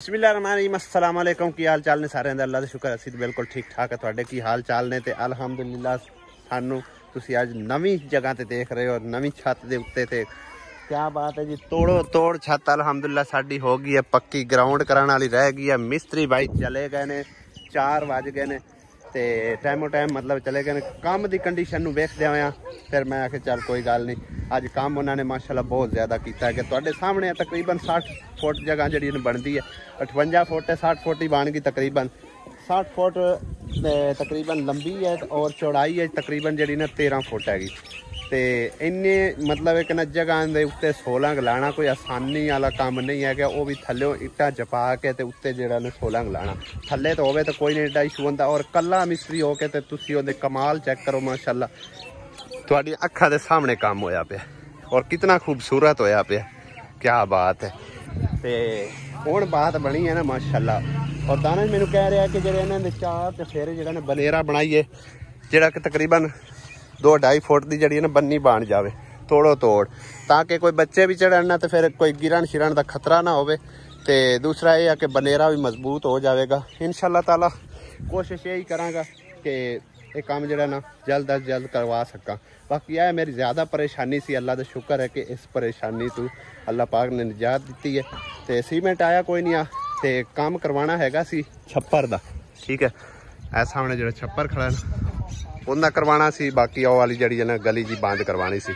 बिस्मिल्लाहिर्रहमानिर्रहीम अस्सलाम वालेकुम। की हाल चाल ने सारे दा? अल्लाह दा शुक्र असी बिल्कुल ठीक ठाक है। तुहाडे की हाल चाल ने? ते अल्हम्दुलिल्लाह सानू तुसी अज नवी जगह ते देख रहे हो, नवी छत दे उत्ते ते क्या बात है जी। तोड़ो तोड़ छत अल्हम्दुलिल्लाह साडी हो गई है पक्की। ग्राउंड कराने वाली रह गई है। मिस्त्री भाई चले गए ने, 4 बज गए ने ते टाइमो टाइम मतलब चले गए ने। काम की कंडीशन नूं वेखदे होया फिर मैं आखिया चल कोई गल नहीं, अज काम उन्होंने माशाल्लाह बहुत ज़्यादा किया है कि तुहाडे सामने तकरीबन 60 फुट जगह जी बनती है। 58 फुट है, 60 फुट ही बन गई तकरीबन। 60 फुट तकरीबन लंबी है और चौड़ाई है तकरीबन जी 13 फुट हैगी। तो इन्ने मतलब एक ना जगह के उत्ते 16 लाना कोई आसानी वाला काम नहीं है कि वह भी थल्लों इट्टा चपा के ते उत्ते जेड़ा ने 16 लाना। थल्ले तो होवे तो कोई नहीं एडा इशू होंदा। और कला मिस्त्री हो के ते तुसी ओहदे कमाल चेक करो माशाल्लाह, तुहाडी अखां दे सामने काम होया पिया और कितना खूबसूरत होया पिया। क्या बात है। ते हुण बात बनी है ना माशाल्लाह। और दानिश मैनू कह रहा है कि जेडे इन्हां दे 4 ते फेरे जेड़ा ने बनेरा बनाइए जेड़ा कि तकरीबन 2-2.5 फुट की जी ना बन्नी बन जाए तोड़ो तोड़, ताकि कोई बच्चे भी चढ़न ना तो फिर कोई गिरन शिरन का खतरा ना हो। तो दूसरा यह है कि बनेरा भी मजबूत हो जाएगा। इंशाअल्लाह ताला कोशिश यही कराँगा कि ये काम जो ना जल्द अज जल्द करवा सका। बाकी यह मेरी ज़्यादा परेशानी सी, अल्लाह का शुक्र है कि इस परेशानी तो अल्लाह पाक ने निजात दी है। तो सीमेंट आया कोई नहीं आ, तो काम करवाना हैगा सी छप्पर का। ठीक है, ऐसा सामने जो छप्पर खड़ा उन्हें करवाना सी। बाकी वो वाली जी ना गली जी बंद करवानी सी।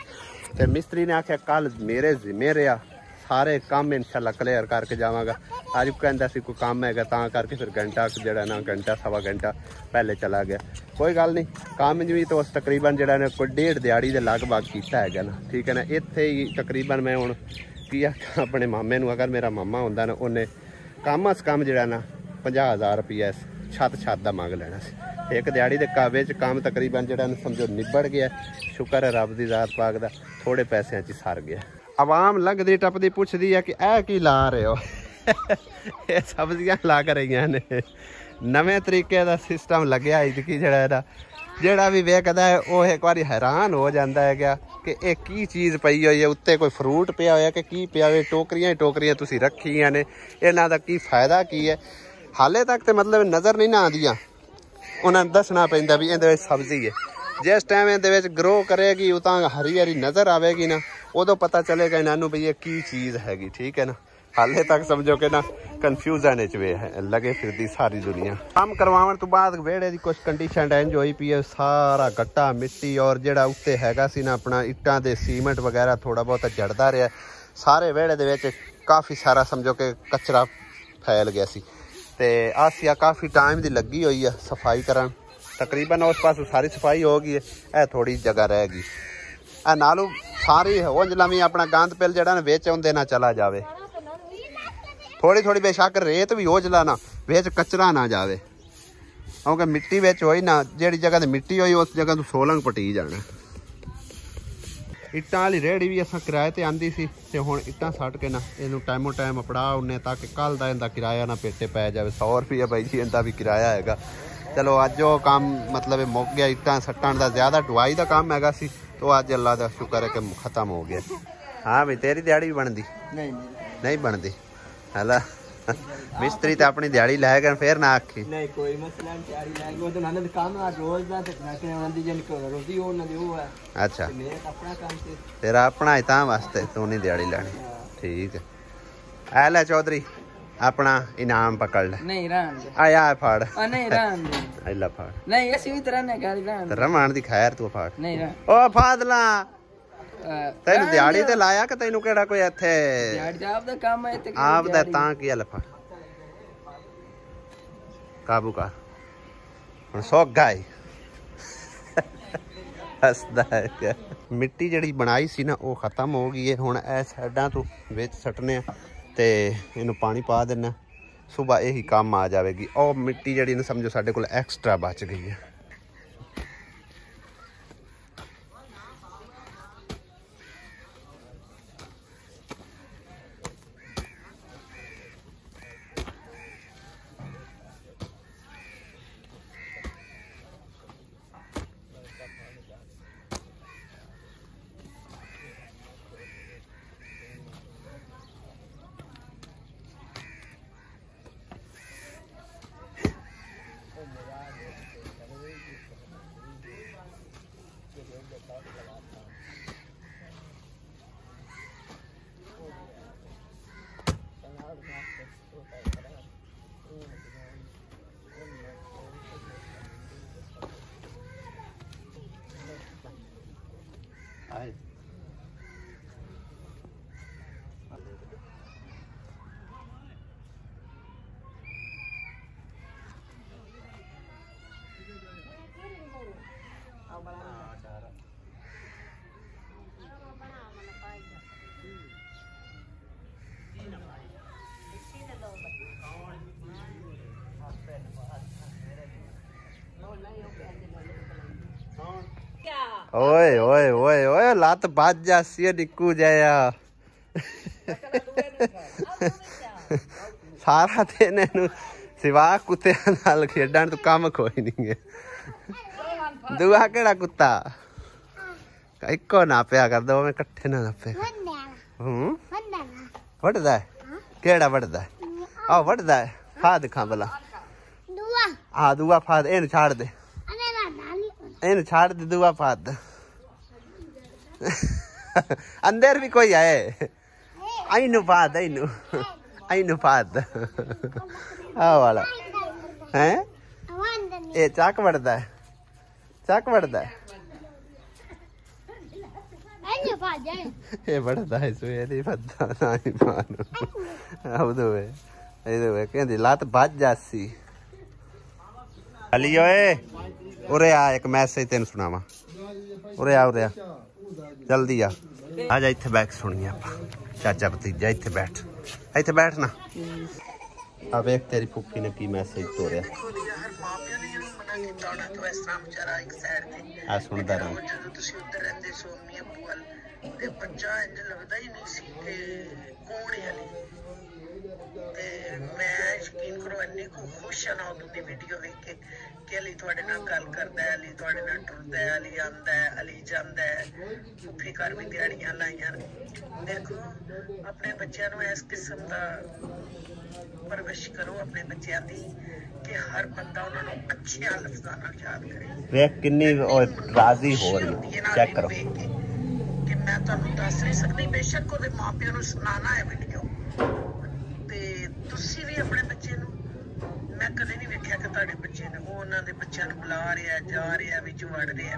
तो मिस्त्री ने आख्या कल मेरे जिम्मे रहा, सारे काम इंशाल्लाह क्लियर करके जावांगा। अज कहता सी कोई काम है ता करके फिर घंटा जड़ा ना घंटा सवा घंटा पहले चला गया। कोई गल नहीं, काम भी तो तकरीबन जड़ा ने कोई 1.5 दिहाड़ी के लगभग किया है ना। ठीक है ना, इत्थे ही तकरीबन मैं हुण की अपने मामे नूं, अगर मेरा मामा होंदा ना उन्हें कम अस कम जड़ा ना 50,000 रुपया छत का मंग लेना सी। एक दिहाड़ी के काबे काम तकरीबन जड़ा समझो निबड़ गया। शुक्र है रब की ज़ात पाक दा, थोड़े पैसों च सर गया। आवाम लगदी टपदी पुछदी है कि ऐ की ला रहे हो ये सब्जियां लग रही ने। नवे तरीके का सिस्टम लग्या कि जेड़ा भी वेखदा है वह एक बार हैरान हो जाता है क्या कि एक की चीज़ पई हुई है, उत्ते कोई फ्रूट पिया होया कि की पिया हुआ। टोकरियां टोकरियां तुसी रखियां ने, इन्हां दा की फायदा की है हाले तक तो मतलब नज़र नहीं ना आदियां। उन्हें दसना पैंदा भी इहदे विच सब्जी है। जिस टाइम इहदे ग्रो करेगी उतां हरी हरी नज़र आएगी ना, उदों पता चलेगा इन्हों भी ये की चीज़ हैगी। ठीक है ना, हाले तक समझो कि ना कन्फ्यूजन लगे फिरदी सारी दुनिया। काम करवाने तो बाद वेड़े की कुछ कंडीशन इंज होई पई है, सारा गट्टा मिट्टी और जेड़ा उत्ते हैगा सी ना अपना इट्टां दे सीमेंट वगैरह थोड़ा बहुत जड़दा रहा। सारे वेड़े दे विच काफ़ी सारा समझो कि कचरा फैल गया सी। ते आसिया काफ़ी टाइम की लगी हुई है सफाई करन, तकरीबन उस पास सारी सफाई हो गई है। यह थोड़ी जगह रह गई नालू सारी उंज लमी अपना गंद पिल जड़ा विच आउंदे ना चला जाए। थोड़ी थोड़ी बेशक रेत भी हो जला ना विच कचरा ना जाए, क्योंकि मिट्टी विच होई ना जिहड़ी जगह ते मिट्टी होई उस जगह तो सोलंग पटी जाना। इट्टां वाली रेहड़ी भी असां किराए ते आंदी सी ते हुण इट्टां सट के ना इहनूं टाइमो टाइम अपड़ा उन्ने ताकि कल दा इहदा किराया ना पेटे पै जाए। 100 रुपया भाई जी इहदा भी किराया हैगा। चलो अज वो काम मतलब मुक गया, इट्टां सट्टण दा ज़्यादा ढुआई का काम हैगा सी तो अज अल्लाह का शुक्र है कि खत्म हो गया। हाँ भाई तेरी दिहाड़ी भी बनती नहीं बनती हला मिस्त्री तो अपनी दिहाड़ी लै गए फिर ना आखी नहीं कोई मसला नहीं। काम रोज दा रोजी है। अच्छा तेरा अपना ही तां वास्ते तू नहीं दिहाड़ी लैनी। ठीक है, ऐ ले चौधरी अपना इनाम पकड़ ले। नहीं आया फाड़ नहीं इला फाड़ नहीं ऐसी तरह ने कर रमान दी खैर तू फाड़ नहीं ओ फादला तेन दिहाड़ी ते लाया कि तेनू केड़ा कोई इत्थे आपदा काम है ते आपदा तां की लफा काबू कर हुण सौख गाई हसदा है क्या। मिट्टी जिहड़ी बनाई सी ना वो खत्म हो गई है। हुण ए साइडां तो विच सटने ते इनू पानी पा देना, सुबह यही काम आ जाएगी। और मिट्टी जिहड़ी ना समझो साडे कोल एक्सट्रा बच गई है। ओए ओए ओए ओए लत बज जासी निक्कू जया सारा दिन इनू सिवा कुत्तियां नाल खेडण तो काम कोई नहीं है दूआ केड़ा कुत्ता इको नापिया कर दो मैं कट्ठे ना नापे वड्डदा है केड़ा वड्डदा है आ वड्डदा है फा दिखा भला हाँ दूआ फा इन छाड़ दे इन छाड़ दे दूआ फा दे अंदर भी कोई है आइनु पाद आइनु पाद आ वाला हैं ए चाक वड़दा है चाक वड़दा है ए वड़दा है सोए नहीं पता नहीं मानो अब तो है कहंदी लत बज जासी अली ओए उरे आ एक मैसेज तेन सुनावा उरे आ जल्दी आ जा इत्थे बैठ सुनिए आप चाचा भतीजा इत्थे बैठ ना अब एक तेरी फुफी ने की मैसेज तोड़िया आ सुनदा रहा देखो अपने बच्चों को इस किस्म का परवरिश करो अपने बच्चों की कि हर बंदा उन्होंने अच्छे लफ्ज़ों नाल याद करे देख कितनी राजी हो रही है चेक करो कि मैं तुहानू दस नहीं सकती बेशक ओहदे मां-पिओ नू सुनाना है वीडियो ते तुसी भी अपने बच्चे नू मैं कदे नहीं वेख्या कि तुहाडे बच्चे ने वो उन्हां दे बच्चों नू बुला रहा जा रहा विच वड़ रहा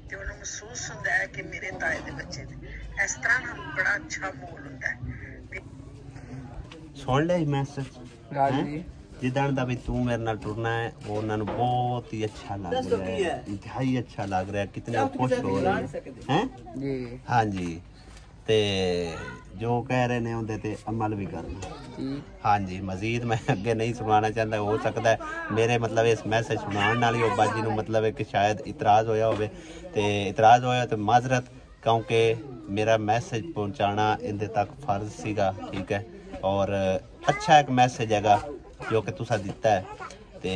ते उन्हें महसूस होंदा है कि मेरे ताए दे बच्चे ने इस तरह ना बड़ा अच्छा माहौल होंदा है सुन ले मैसेज जिदन दा भी तू मेरे नाल टुरना है वो उन्होंने बहुत ही अच्छा लग रहा है इंतहाई अच्छा लग रहा है कितने खुश हो रहे हैं जी हाँ जी ते जो कह रहे ने उनदे ते अमल भी करना हाँ जी मजीद मैं अगे नहीं सुनाना चाहता हो सकता है मेरे मतलब इस मैसेज सुनाने नाल ही बाजी नूं मतलब है कि शायद इतराज़ होया होवे ते इतराज़ होया तो माजरत क्योंकि मेरा मैसेज पहुँचाना इनके तक फर्ज सीगा ठीक है और अच्छा एक मैसेज हैगा जो कि तुसा दिता है ते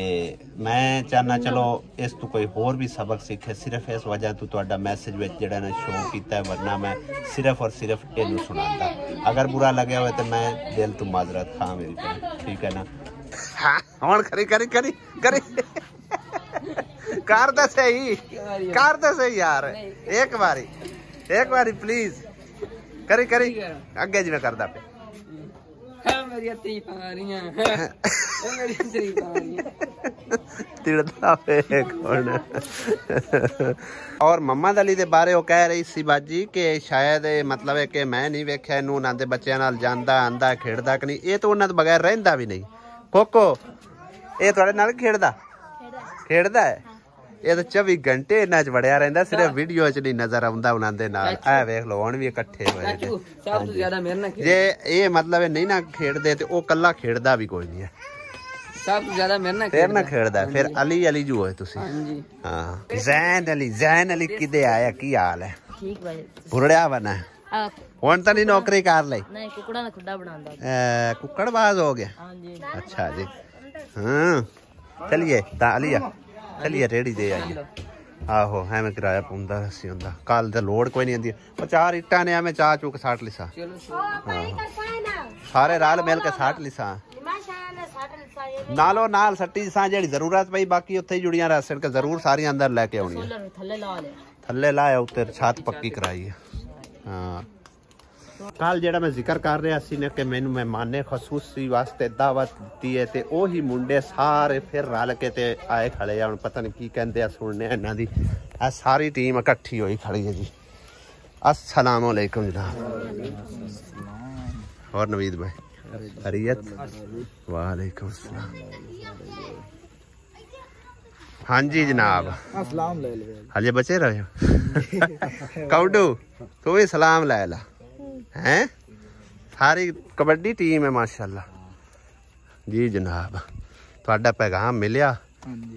मैं चाहना चलो इस तो कोई होर भी सबक सीखे सिर्फ इस वजह तो तुहाडा मैसेज विच जिहड़ा ने शो कीता है वरना मैं सिर्फ और सिर्फ इनू सुनांदा अगर बुरा लग्या होवे तो मैं दिल तो माजरत खां मेरी भैन ठीक है ना हाँ हुण करी करी करी करी कर दे सही यार एक बारी प्लीज करी करी अगे जिवें करदा पे और मम्मा दली दे बारे वो कह रही सी बाजी कि शायद मतलब है कि मैं नहीं वेख्या इनू उन्हां दे बच्चों नाल जांदा आंदा खेडदा कि नहीं ये तो उन्हां दे बगैर रहिंदा भी नहीं कोको ये तुहाडे नाल खेडदा है ये तो 24 घंटे इन्हां च वड़िया रहिंदा सिर्फ वीडियो च नहीं नजर आउंदा उन्हां दे नाल ऐ वेख लो हुण भी इकट्ठे होए सब तो ज्यादा मेरे नाल जे ये मतलब नहीं ना खेडदे ते ओ कल्ला खेडदा भी कोई नहीं है सब तो ज्यादा मेरे नाल खेडदा फिर अली जो है तुसी हां जी हां जैन अली किदे आया की हाल है ठीक भाई भुरड़िया बना है हुण तां नहीं नौकरी कर लई नहीं कुकड़ा दा खुड्डा बनांदा कुकड़बाज हो गया हां जी अच्छा जी हां चलिए ता अलिया चलिए रेड़ी दे आइए आहो है मैं किराया पौंदा सी हुंदा कल ते लोड कोई नहीं आंदी ओ चार इट्टां ने मैं चाह चूक साट लिसा सारे राल मिल के साट लिसा नालो नाल सट्टी सा जेड़ी जरूरत पई बाकी उत्थे जुड़ियां रह सड़ के जरूर सारी अंदर लेके आउणी थल्ले लाया उत्ते छत पक्की कराई है हां कल जेड़ा मैं जिक्र कर रहा सी ने कि मैनू मेहमाने खसूसी वास्ते दावत दी है ते ओही मुंडे सारे फिर रल के ते आए खड़े हुण पता नहीं की कहंदे आ सुनने इन्हां दी आ सारी टीम इकट्ठी होई खड़ी है जी अस्सलाम वालेकुम जनाब और नवीद भाई खैरियत वालेकुम अस्सलाम हाँ जी जनाब सलाम ले ले हजे बचे रहे हो काउडू तू भी सलाम ले ला हैं सारी कबड्डी टीम है माशाल्लाह जी जनाब थोड़ा पैगाम मिलिया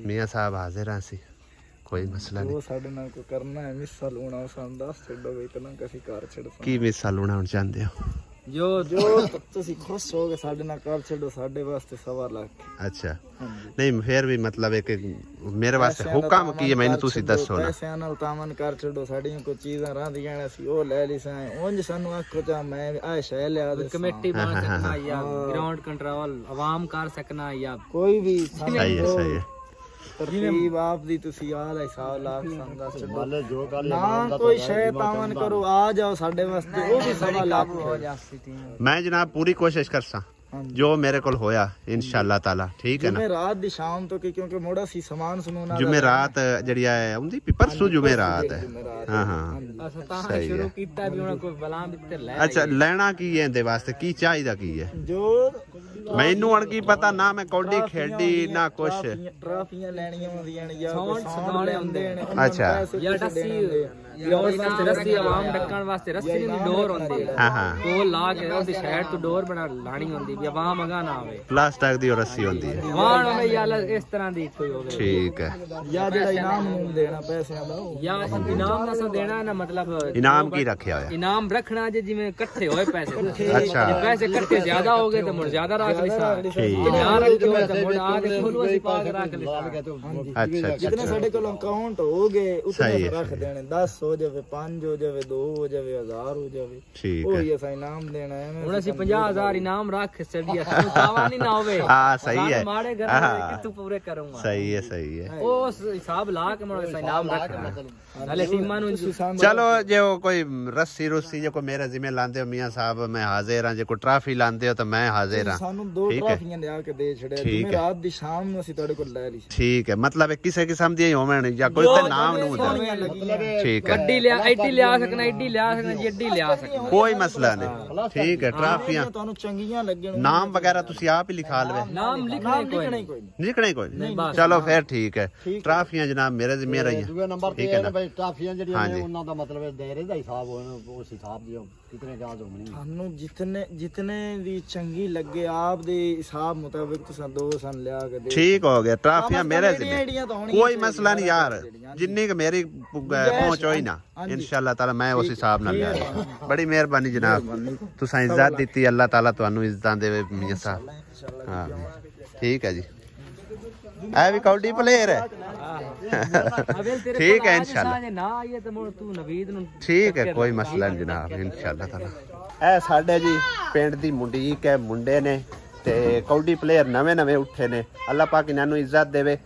मियाँ साहब हाजिर सी कोई मसला नहीं। वो साडे नाल को करना है मिस्सा लूना सान दस छड्डो वे इतना कसी कार छड़ की मिस्सा लूना चाहते हो? जो तुसी खुश हो गए साडे नाल कार छड्डो साडे वास्ते 1.25 लाख। अच्छा नहीं फिर भी मतलब एक मेरे वास्ते हुक्म की है मैंने तुसी दसो ना। पैसे नाल तामन कार छड्डो साडी को चीज़ां रहंदियां ने सी ओ ले ली साए उंज सानू आखो चा मैं आ शै लिया दे कमेटी बना सकना या ग्राउंड कंट्रोल आवाम कर सकना या कोई भी सही है सही है। तरतीब आप दी तुसी आल हिसाब लाख संदा छड्डो ना कोई शै तामन करो आ जाओ साडे वास्ते ओ भी 1.25 लाख हो जासी। मैं जनाब पूरी कोशिश करसा जो मेरे को होया इंशाअल्लाह ताला ठीक है ना। जुमेरात दी शाम तो क्योंकि मोड़ा सी सामान सुनूना जुमेरात जड़ी है उंदी परसों जुमेरात है। हां हां असा शुरू कीता भी उना कोई बलां बितर ले। अच्छा लेना की है इंदे वास्ते की चाहिदा की है जो मैनू अण की पता ना मैं कौडी खेडी ना कुछ ट्राफियां लेनियां होंदियां ने या साउंड आंदे ने। अच्छा या रस्सी ग्राउंड वास्ते रस्सी आवाम डकण वास्ते रस्सी दी डोर होंदी है। हां हां वो ला के उस साइड तो डोर बना लानी होंदी भी आवाम अगा ना आवे प्लास्टिक दी रस्सी होंदी है वाण होवे या इस तरह दी कोई होवे ठीक है। या जेड़ा इनाम नूम देना पैसे दा या इनाम ना देना ना मतलब इनाम की रखया होया इनाम रखना जे जिवें इकट्ठे होए पैसे। अच्छा जे पैसे इकट्ठे ज्यादा हो गए तो मुड़ ज्यादा रख लिसा ठीक ना रखो तो मुड़ आ के खुद वसी पा के रख लिसा। अच्छा जितने साडे कोल अकाउंट हो गए सही उतने है, रख देने 10 हो जावे 5 हो जावे 2 हो जावे 1000 हो जावे ठीक ओ है। ये सा इनाम देना है। ਹੁਣ ਅਸੀਂ 50000 ਇਨਾਮ ਰੱਖ ਸਭੀ ਸਾਨੂੰ ਕਾਵਾ ਨਹੀਂ ਨਾ ਹੋਵੇ। हाँ सही है ਮਾੜੇ ਘਰ हाँ, ਕਿ ਤੂੰ ਪੂਰੇ ਕਰੂੰਗਾ सही है। ਉਸ ਹਿਸਾਬ ਲਾ ਕੇ ਮੈਂ ਇਨਾਮ ਰੱਖਣਾ ਨਾਲੇ ਟੀਮਾਂ ਨੂੰ चलो जो कोई रस्सी रुस्सी जो कोई मेरे जिम्मे लांदे हो मियां साहब मैं हाजिर हां जो कोई ट्राफी लांदे हो तो मैं हाजिर हां ਸਾਨੂੰ 2 ठीक है ਟਰਾਫੀਆਂ ਲਿਆ ਕੇ ਦੇ ਛੜਿਆ ठीक ਜਿਵੇਂ है। ਰਾਤ ਦੀ ਸ਼ਾਮ ਨੂੰ ਅਸੀਂ ਤੁਹਾਡੇ ਕੋਲ ਲੈ ਲਈ ठीक है मतलब किसी किस्म दी होवन या कोई ते नाम नू दे ठीक है ਗੱਡੀ ਲਿਆ ਐਡੀ ਲਿਆ ਸਕਣਾ ਐਡੀ ਲਿਆ ਸਕਣਾ ਜੀ ਐਡੀ ਲਿਆ ਸਕਣਾ कोई मसला नहीं ठीक है। ट्राफियां ਤੁਹਾਨੂੰ ਚੰਗੀਆਂ ਲੱਗਣ नाम वगैरह तुसी आप ही लिखा लवे ਨਾਮ ਲਿਖਣਾ ਹੀ ਕੋਈ ਨਹੀਂ। लिखने कोई चलो फिर ठीक है। ट्राफियां जनाब मेरे जिम्मे रही ठीक है ना। भाई ट्राफियां ਜਿਹੜੀਆਂ ਹਾਂਜੀ। ਨੇ ਉਹਨਾਂ ਦਾ ਮਤਲਬ ਦਾਇਰੇ ਦਾ ਹਿਸਾਬ ਹੋਣਾ ਉਸ ਹਿਸਾਬ ਦੀ ਕਿਤਨੇ ਜਾਜ਼ ਹੋਣੀ। ਸਾਨੂੰ ਜਿਤਨੇ ਦੀ ਚੰਗੀ ਲੱਗੇ ਆਪ ਦੇ ਹਿਸਾਬ ਮੁਤਾਬਿਕ ਤੁਸੀਂ 2 ਸਨ ਲਿਆ ਕੇ ਦੇ ठीक हो गया। ट्राफियां मेरे एडियां जिम्मे तो होनी कोई मसला नहीं यार जिन्नी की मेरी पहुंच होई ना इंशाअल्लाह ताला मैं उस हिसाब नाल लिया। बड़ी मेहरबानी जनाब तुसां इज्जत दित्ती अल्लाह ताला तुहानू इज्जतां देवे मियां साहब। हां ठीक है जी ऐ भी कौडी प्लेयर है ठीक है इंशाअल्लाह ਨਾ ਆਈਏ ਤੇ ਮੁੜ ਤੂੰ ਨਵੀਦ ਨੂੰ ठीक है कोई मसला नहीं जनाब इंशाअल्लाह ताला। ਇਹ ਸਾਡੇ ਜੀ ਪਿੰਡ ਦੀ ਮੁੰਡੀਕ ਹੈ ਮੁੰਡੇ ਨੇ ਤੇ ਕੌਡੀ ਪਲੇਅਰ ਨਵੇਂ ਉੱਠੇ ਨੇ ਅੱਲਾਹ ਪਾਕ ਇਹਨਾਂ ਨੂੰ ਇੱਜ਼ਤ ਦੇਵੇ।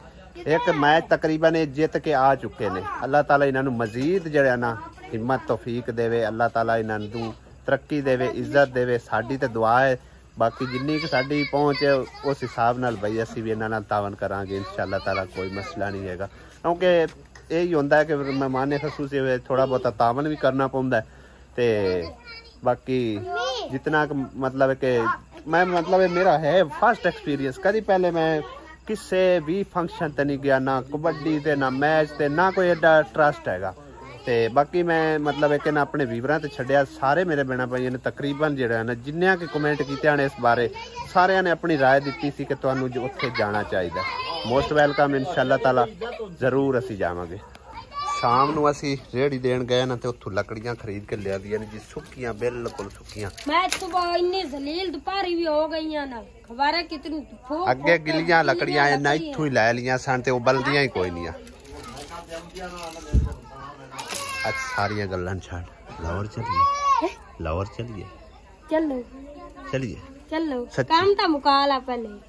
ਇੱਕ ਮੈਚ ਤਕਰੀਬਨ ਇਹ ਜਿੱਤ ਕੇ ਆ ਚੁੱਕੇ ਨੇ। ਅੱਲਾਹ ਤਾਲਾ ਇਹਨਾਂ ਨੂੰ ਮਜ਼ੀਦ ਜਿਹੜਾ ਨਾ ਹਿੰਮਤ ਤੌਫੀਕ ਦੇਵੇ। ਅੱਲਾਹ ਤਾਲਾ ਇਹਨਾਂ ਨੂੰ ਤਰੱਕੀ ਦੇਵੇ ਇੱਜ਼ਤ ਦੇਵੇ। ਸਾਡੀ ਤੇ ਦੁਆ ਹੈ ਬਾਕੀ ਜਿੰਨੀ ਕਿ ਸਾਡੀ ਪਹੁੰਚ ਹੈ ਉਸ ਹਿਸਾਬ ਨਾਲ ਬਈ ਅਸੀਂ ਵੀ ਇਹਨਾਂ ਨਾਲ ਤਾਵਨ ਕਰਾਂਗੇ इंशाअल्लाह ताला कोई मसला नहीं हैगा क्योंकि यही ਹੁੰਦਾ ਹੈ ਕਿ ਮਹਿਮਾਨ ਖਸੂਸੀ ਹੋਵੇ ਥੋੜਾ ਬਹੁਤਾ ਤਾਵਨ ਵੀ ਕਰਨਾ ਪੈਂਦਾ ਤੇ बाकी जितना मतलब है कि मैं मतलब है मेरा है फर्स्ट एक्सपीरियंस कभी पहले मैं किसी भी फंक्शन ते नहीं गया ना कबड्डी ते ना मैच ते ना कोई एडा ट्रस्ट हैगा ते बाकी मैं मतलब है कि ना अपने व्यूवरां ते छड्डिया सारे मेरे बहना भाई ने तकरीबन जेड़ा ना जिन्ने के कमेंट कीते ने इस बारे सारे ने अपनी राय दी सी कि तुहानू जो उत्थे जाना चाहिए। मोस्ट वेलकम इंशाअल्लाह ताला जरूर असी जावांगे। शाम ਨੂੰ ਅਸੀਂ ਰੇੜੀ ਦੇਣ ਗਏ ਨਾ ਤੇ ਉੱਥੋਂ ਲੱਕੜੀਆਂ ਖਰੀਦ ਕੇ ਲਿਆ ਦੀਆਂ ਨੇ ਜੀ ਸੁੱਕੀਆਂ ਬਿਲਕੁਲ ਸੁੱਕੀਆਂ। मैं सुबह इतनी जलील दोपहरी भी हो गई है ना खबर कितनी फूक ਅੱਗੇ ਗਿੱਲੀਆਂ ਲੱਕੜੀਆਂ ਇਹਨਾਂ ਇੱਥੋਂ ਹੀ ਲੈ ਲੀਆਂ ਸਨ ਤੇ ਉਹ ਬਲਦੀਆਂ ਹੀ ਕੋਈ ਨਹੀਂ ਆ। ਅੱਜ ਸਾਰੀਆਂ ਗੱਲਾਂ ਛੱਡ ਲਾਹੌਰ ਚੱਲੀਏ ਲਾਹੌਰ ਚੱਲੀਏ चलो ਚੱਲੀਏ चलो सच्ची? काम तो मुकाला पहले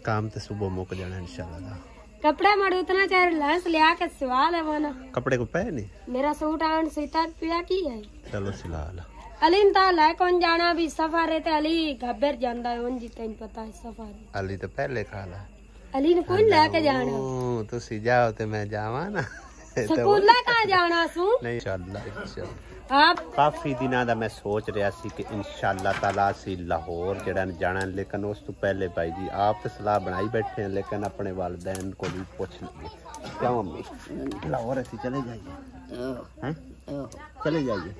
काम ਤੇ ਸਵੇਰ ਮੁੱਕ ਜਾਣਾ इंशाल्लाह। कपड़ा मड़ उतना चाहे लंस लिया के सिवा ले वना कपड़े को पै नहीं मेरा सूट आन सीता पिया की है चलो सिला ला। अली ता ला कौन जाना भी सफर है ते अली घबर जांदा है उन जितन पता है सफर अली तो पहले खा ला अली ने कौन लेके जाना तुसी जाओ ते मैं जावा ना स्कूल कहाँ जाना सू नहीं इंशाल्लाह आप काफी दिनों का मैं सोच रहा सी कि इंशाअल्लाह ताला असी लाहौर जड़ा जाना लेकिन उस तो पहले भाई जी आप तो सलाह बनाई बैठे हैं लेकिन अपने वालिदैन को भी पूछ लीजिए क्या मम्मी लाहौर असी चले जाइए हैं चले जाइए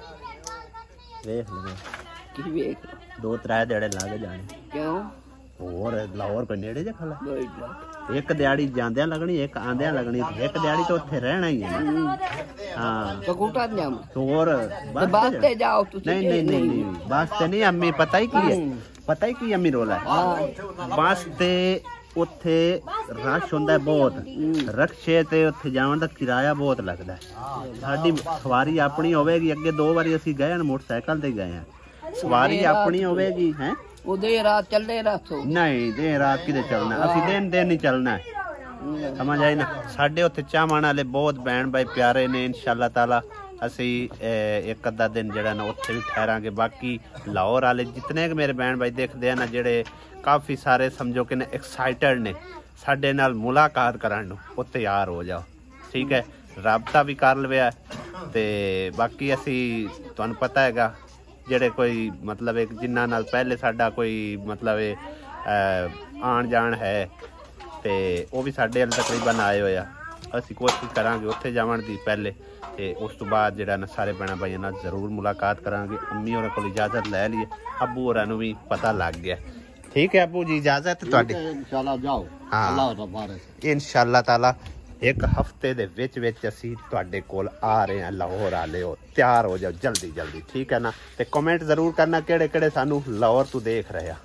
देख लो 2-3 दिहाड़े लागे जाने क्यों ਹੋਰ ਲਾਹੌਰ ਕੋਈ ਨੇੜੇ ਜੇ ਖਲਾ ਇੱਕ ਦਿਹਾੜੀ ਜਾਂਦਿਆਂ ਲੱਗਣੀ ਇੱਕ ਆਂਦਿਆਂ ਲੱਗਣੀ ਇੱਕ ਦਿਹਾੜੀ ਤਾਂ ਉੱਥੇ ਰਹਿਣਾ ਹੀ ਹੈ ਹਾਂ ਸਕੂਟਰ ਜਾਮ ਹੋਰ ਬੱਸ ਤੇ ਜਾਓ ਤੁਸੀਂ ਨਹੀਂ ਬੱਸ ਤੇ ਨਹੀਂ ਅੰਮੀ ਪਤਾ ਹੀ ਕੀ ਅੰਮੀ ਰੋਲਾ ਬੱਸ ਤੇ ਉੱਥੇ ਰਸ਼ ਹੁੰਦਾ ਬਹੁਤ ਰਕਸ਼ੇ ਤੇ ਉੱਥੇ ਜਾਣ ਦਾ ਕਿਰਾਇਆ ਬਹੁਤ ਲੱਗਦਾ ਸਾਡੀ ਸਵਾਰੀ ਆਪਣੀ ਹੋਵੇਗੀ ਅੱਗੇ 2 ਵਾਰੀ ਅਸੀਂ ਗਏ ਹਾਂ ਮੋਟਰਸਾਈਕਲ ਤੇ ਗਏ ਹਾਂ ਸਵਾਰੀ ਆਪਣੀ ਹੋਵੇਗੀ ਹੈ ਉਹਦੇ ਰਾਤ ਚੱਲੇ ਰਸੋ ਨਹੀਂ ਦੇ ਰਾਤ ਕਿਤੇ ਚੱਲਣਾ ਅਸੀਂ ਦਿਨ ਨਹੀਂ ਚੱਲਣਾ ਸਮਝ ਆਈ ਨਾ ਸਾਡੇ ਉੱਥੇ ਚਾਹਣ ਵਾਲੇ ਬਹੁਤ ਭੈਣ ਭਾਈ ਪਿਆਰੇ ਨੇ ਇਨਸ਼ਾਅੱਲਾ ਤਾਲਾ ਅਸੀਂ ਇੱਕ ਅੱਧਾ ਦਿਨ ਜਿਹੜਾ ਨਾ ਉੱਥੇ ਵੀ ਠਹਿਰਾਂਗੇ ਬਾਕੀ ਲਾਹੌਰ ਵਾਲੇ ਜਿਤਨੇ ਕਿ ਮੇਰੇ ਭੈਣ ਭਾਈ ਦੇਖਦੇ ਆ ਨਾ ਜਿਹੜੇ ਕਾਫੀ ਸਾਰੇ ਸਮਝੋ ਕਿ ਐਕਸਾਈਟਡ ਨੇ ਸਾਡੇ ਨਾਲ ਮੁਲਾਕਾਤ ਕਰਨ ਨੂੰ ਉਹ ਤਿਆਰ ਹੋ ਜਾਓ ਠੀਕ ਹੈ ਰਾਬਤਾ ਵੀ ਕਰ ਲਵਿਆ ਤੇ ਬਾਕੀ ਅਸੀਂ ਤੁਹਾਨੂੰ ਪਤਾ ਹੈਗਾ ਜਿਹੜੇ ਕੋਈ ਮਤਲਬ ਇੱਕ ਜਿਨ੍ਹਾਂ ਨਾਲ ਪਹਿਲੇ ਸਾਡਾ ਕੋਈ ਮਤਲਬ ਆਣ ਜਾਣ ਹੈ ਤੇ ਉਹ ਵੀ ਸਾਡੇ ਵੱਲ ਤਕਰੀਬਨ ਆਏ ਹੋਏ ਆ ਅਸੀਂ ਕੋਸ਼ਿਸ਼ ਕਰਾਂਗੇ ਉੱਥੇ ਜਾਵਣ ਦੀ ਪਹਿਲੇ ਤੇ ਉਸ ਤੋਂ ਬਾਅਦ ਜਿਹੜਾ ਨਾ ਸਾਰੇ ਭੈਣਾਂ ਭਾਈਆਂ ਨਾਲ ਜ਼ਰੂਰ ਮੁਲਾਕਾਤ ਕਰਾਂਗੇ ਅੰਮੀ ਹੋਰਾਂ ਕੋਲ ਇਜਾਜ਼ਤ ਲੈ ਲਈਏ ਅੱਬੂ ਹੋਰਾਂ ਨੂੰ ਵੀ ਪਤਾ ਲੱਗ ਗਿਆ ਠੀਕ ਹੈ ਅੱਬੂ ਜੀ ਇਜਾਜ਼ਤ ਤੁਹਾਡੀ ਇਨਸ਼ਾਅੱਲਾ ਜਾਓ ਅੱਲਾਹ ਤਬਾਰਕ ਇਨਸ਼ਾਅੱਲਾ ਤਾਲਾ ਇੱਕ ਹਫਤੇ ਦੇ ਵਿੱਚ ਅਸੀਂ ਤੁਹਾਡੇ ਕੋਲ ਆ ਰਹੇ ਹਾਂ ਲਾਹੌਰ ਵਾਲੇ ਹੋ ਤਿਆਰ ਹੋ ਜਾਓ ਜਲਦੀ ਠੀਕ ਹੈ ਨਾ ਤੇ ਕਮੈਂਟ ਜ਼ਰੂਰ ਕਰਨਾ ਕਿਹੜੇ ਸਾਨੂੰ ਲਾਹੌਰ ਤੋਂ ਦੇਖ ਰਹੇ ਆ